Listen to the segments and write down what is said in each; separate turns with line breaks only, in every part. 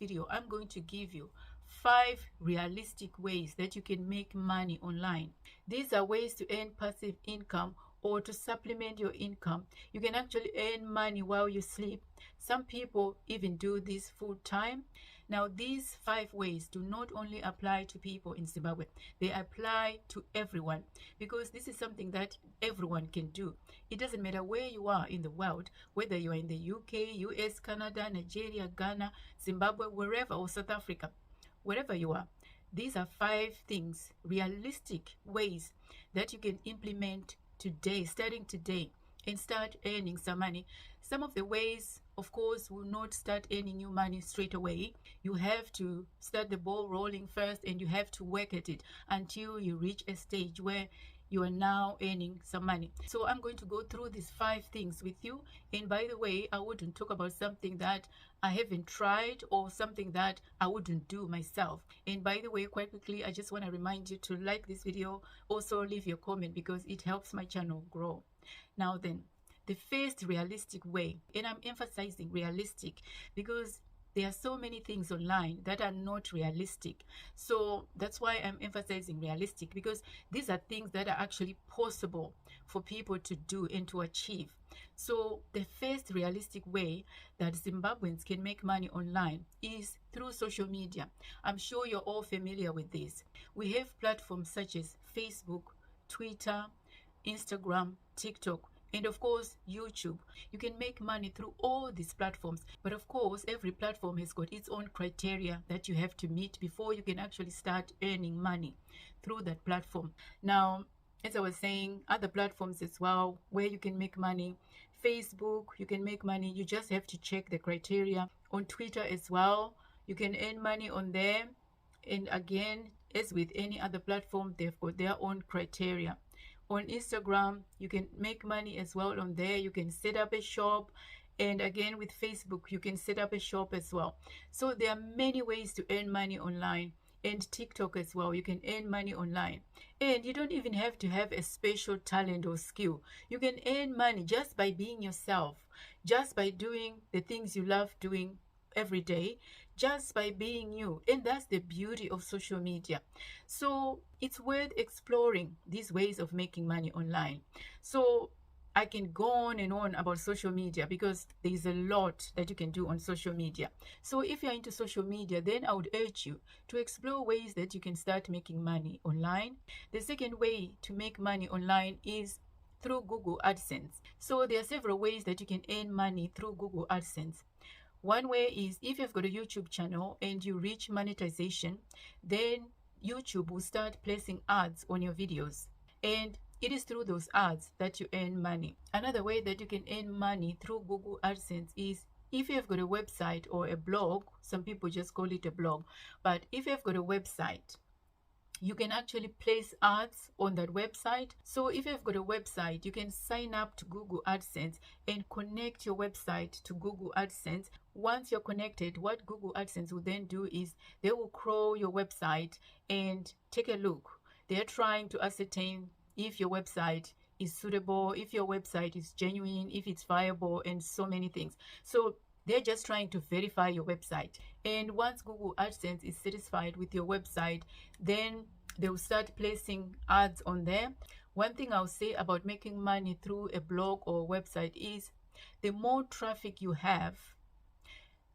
video, I'm going to give you 5 realistic ways that you can make money online. These are ways to earn passive income or to supplement your income. You can actually earn money while you sleep. Some people even do this full time. Now, these 5 ways do not only apply to people in Zimbabwe, they apply to everyone, because this is something that everyone can do. It doesn't matter where you are in the world, whether you are in the UK, US, Canada, Nigeria, Ghana, Zimbabwe, wherever, or South Africa, wherever you are. These are 5 things, realistic ways that you can implement today, starting today, and start earning some money. Some of the ways, of course, will not start earning you money straight away. You have to start the ball rolling first, and you have to work at it until you reach a stage where you are now earning some money. So I'm going to go through these 5 things with you. And by the way, I wouldn't talk about something that I haven't tried or something that I wouldn't do myself. And by the way, quite quickly, I just want to remind you to like this video, also leave your comment, because it helps my channel grow. Now then, the first realistic way, and I'm emphasizing realistic because there are so many things online that are not realistic. So that's why I'm emphasizing realistic, because these are things that are actually possible for people to do and to achieve. So the first realistic way that Zimbabweans can make money online is through social media. I'm sure you're all familiar with this. We have platforms such as Facebook, Twitter, Instagram, TikTok, and of course YouTube. You can make money through all these platforms, but of course every platform has got its own criteria that you have to meet before you can actually start earning money through that platform. Now, as I was saying, other platforms as well where you can make money. Facebook, you can make money, you just have to check the criteria. On Twitter as well, you can earn money on there, and again, as with any other platform, they've got their own criteria. On Instagram, you can make money as well on there. You can set up a shop, and again with Facebook, you can set up a shop as well. So there are many ways to earn money online. And TikTok as well, you can earn money online. And you don't even have to have a special talent or skill. You can earn money just by being yourself, just by doing the things you love doing every day, just by being you. And that's the beauty of social media. So it's worth exploring these ways of making money online. So I can go on and on about social media because there's a lot that you can do on social media. So if you're into social media, then I would urge you to explore ways that you can start making money online. The second way to make money online is through Google AdSense. So there are several ways that you can earn money through Google AdSense. One way is if you've got a YouTube channel and you reach monetization, then YouTube will start placing ads on your videos. And it is through those ads that you earn money. Another way that you can earn money through Google AdSense is if you've got a website or a blog. Some people just call it a blog. But if you've got a website, you can actually place ads on that website. So if you've got a website, you can sign up to Google AdSense and connect your website to Google AdSense. Once you're connected, what Google AdSense will then do is they will crawl your website and take a look. They're trying to ascertain if your website is suitable, if your website is genuine, if it's viable, and so many things. So they're just trying to verify your website. And once Google AdSense is satisfied with your website, then they'll start placing ads on there. One thing I'll say about making money through a blog or a website is the more traffic you have,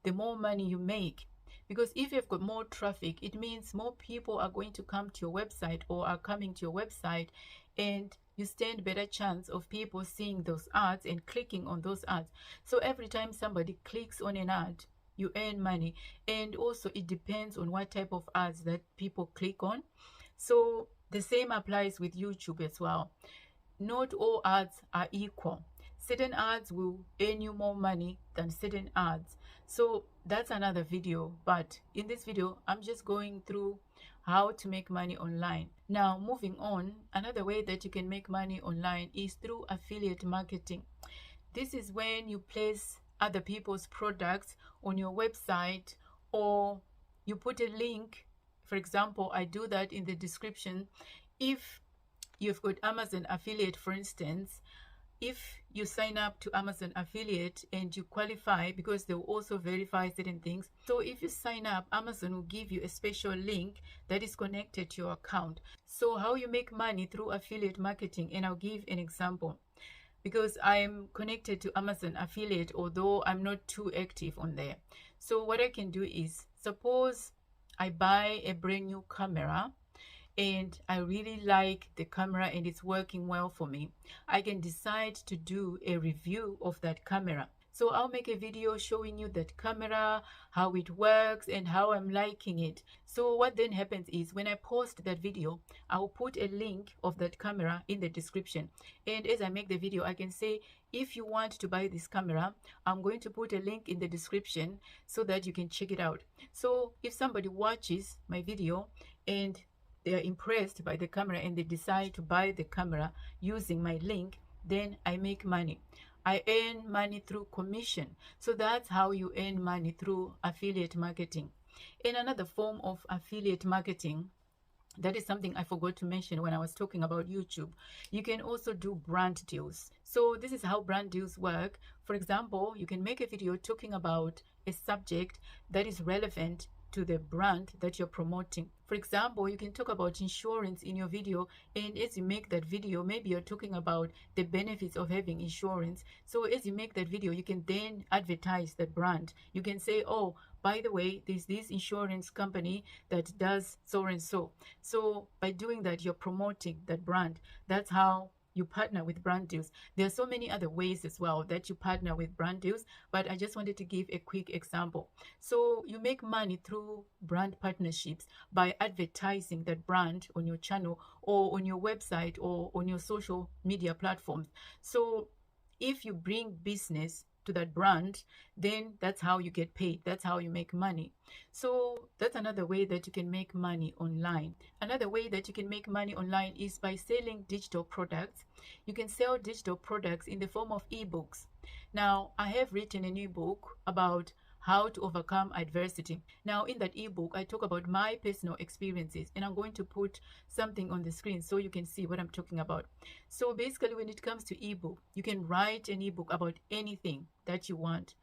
the more money you make. Because if you've got more traffic, it means more people are going to come to your website or are coming to your website, and you stand better chance of people seeing those ads and clicking on those ads. So every time somebody clicks on an ad, you earn money. And also it depends on what type of ads that people click on. So the same applies with YouTube as well. Not all ads are equal. Certain ads will earn you more money than certain ads. So that's another video, but in this video I'm just going through how to make money online. Now, moving on, another way that you can make money online is through affiliate marketing. This is when you place other people's products on your website, or you put a link. For example, I do that in the description. If you've got Amazon affiliate, for instance, if you sign up to Amazon affiliate and you qualify, because they will also verify certain things. So if you sign up, Amazon will give you a special link that is connected to your account. So how you make money through affiliate marketing, and I'll give an example, because I'm connected to Amazon affiliate, although I'm not too active on there. So what I can do is, suppose I buy a brand new camera and I really like the camera and it's working well for me, I can decide to do a review of that camera. So I'll make a video showing you that camera, how it works, and how I'm liking it. So what then happens is, when I post that video, I'll put a link of that camera in the description. And as I make the video, I can say, if you want to buy this camera, I'm going to put a link in the description so that you can check it out. So if somebody watches my video and they are impressed by the camera and they decide to buy the camera using my link, then I make money. I earn money through commission. So that's how you earn money, through affiliate marketing. And another form of affiliate marketing, that is something I forgot to mention when I was talking about YouTube, you can also do brand deals. So this is how brand deals work. For example, you can make a video talking about a subject that is relevant to the brand that you're promoting. For example, you can talk about insurance in your video, and as you make that video, maybe you're talking about the benefits of having insurance. So as you make that video, you can then advertise the brand. You can say, oh, by the way, there's this insurance company that does so and so. So by doing that, you're promoting that brand. That's how you partner with brand deals. There are so many other ways as well that you partner with brand deals, but I just wanted to give a quick example. So you make money through brand partnerships by advertising that brand on your channel or on your website or on your social media platforms. So if you bring business to that brand, then that's how you get paid. That's how you make money. So that's another way that you can make money online. Another way that you can make money online is by selling digital products. You can sell digital products in the form of ebooks. Now, I have written an ebook about how to overcome adversity. Now, in that ebook, I talk about my personal experiences, and I'm going to put something on the screen so you can see what I'm talking about. So basically, when it comes to ebook, you can write an ebook about anything that you want.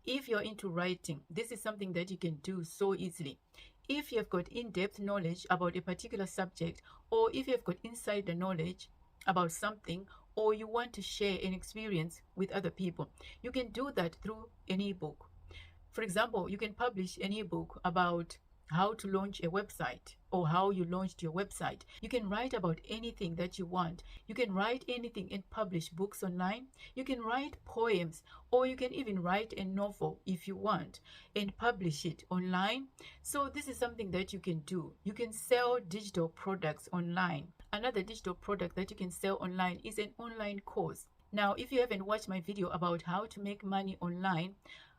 If you're into writing, this is something that you can do so easily. If you've got in-depth knowledge about a particular subject, or if you've got insider knowledge about something, or you want to share an experience with other people, you can do that through an ebook. For example, you can publish an ebook about how to launch a website or how you launched your website. You can write about anything that you want. You can write anything and publish books online. You can write poems, or you can even write a novel if you want and publish it online. So this is something that you can do. You can sell digital products online. Another digital product that you can sell online is an online course. Now, if you haven't watched my video about how to make money online,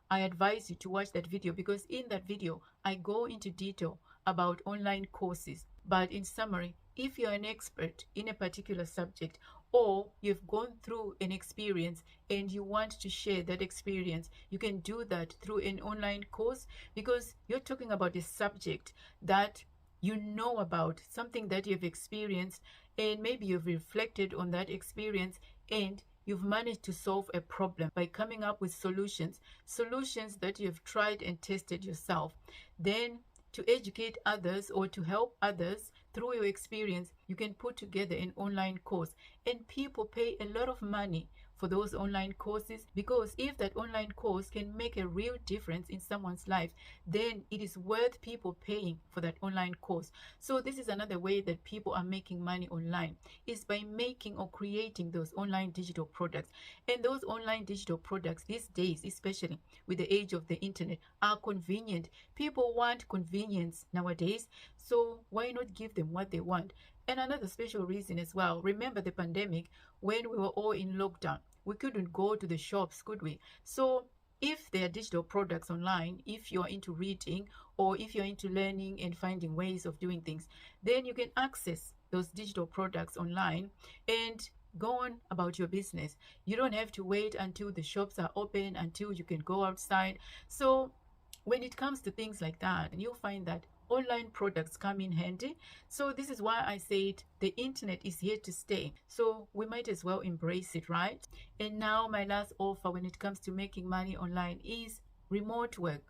I advise you to watch that video, because in that video, I go into detail about online courses. But in summary, if you're an expert in a particular subject, or you've gone through an experience and you want to share that experience, you can do that through an online course, because you're talking about a subject that you know about, something that you've experienced, and maybe you've reflected on that experience and you've managed to solve a problem by coming up with solutions that you've tried and tested yourself. Then, to educate others or to help others through your experience, you can put together an online course, and people pay a lot of money for those online courses, because if that online course can make a real difference in someone's life, then it is worth people paying for that online course. So this is another way that people are making money online, is by making or creating those online digital products. And those online digital products these days, especially with the age of the internet, are convenient. People want convenience nowadays, so why not give them what they want? And another special reason as well, remember the pandemic, when we were all in lockdown, we couldn't go to the shops, could we? So if there are digital products online, if you're into reading or if you're into learning and finding ways of doing things, then you can access those digital products online and go on about your business. You don't have to wait until the shops are open, until you can go outside. So when it comes to things like that, you'll find that online products come in handy. So this is why I said the internet is here to stay, so we might as well embrace it, right? And now my last offer when it comes to making money online is remote work.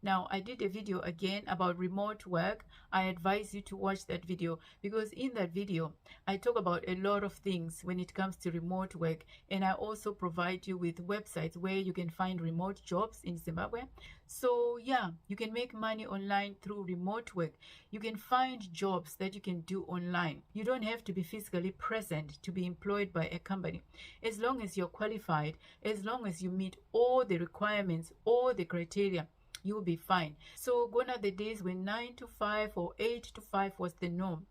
Now, I did a video again about remote work. I advise you to watch that video, because in that video I talk about a lot of things when it comes to remote work, and I also provide you with websites where you can find remote jobs in Zimbabwe. So yeah, you can make money online through remote work. You can find jobs that you can do online. You don't have to be physically present to be employed by a company. As long as you're qualified, as long as you meet all the requirements, all the criteria, you'll be fine. So gone are the days when 9 to 5 or 8 to 5 was the norm.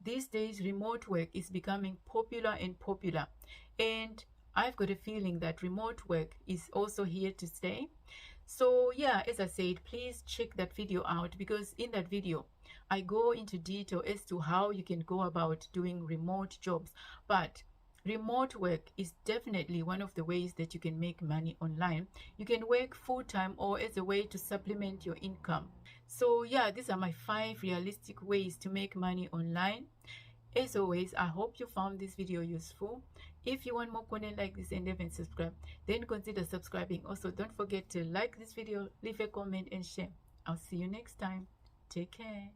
These days remote work is becoming popular and popular, and I've got a feeling that remote work is also here to stay. So yeah, as I said, please check that video out, because in that video I go into detail as to how you can go about doing remote jobs. But remote work is definitely one of the ways that you can make money online. You can work full-time or as a way to supplement your income. So yeah, these are my 5 realistic ways to make money online. As always, I hope you found this video useful. If you want more content like this and haven't subscribed, then consider subscribing. Also, don't forget to like this video, leave a comment and share. I'll see you next time. Take care.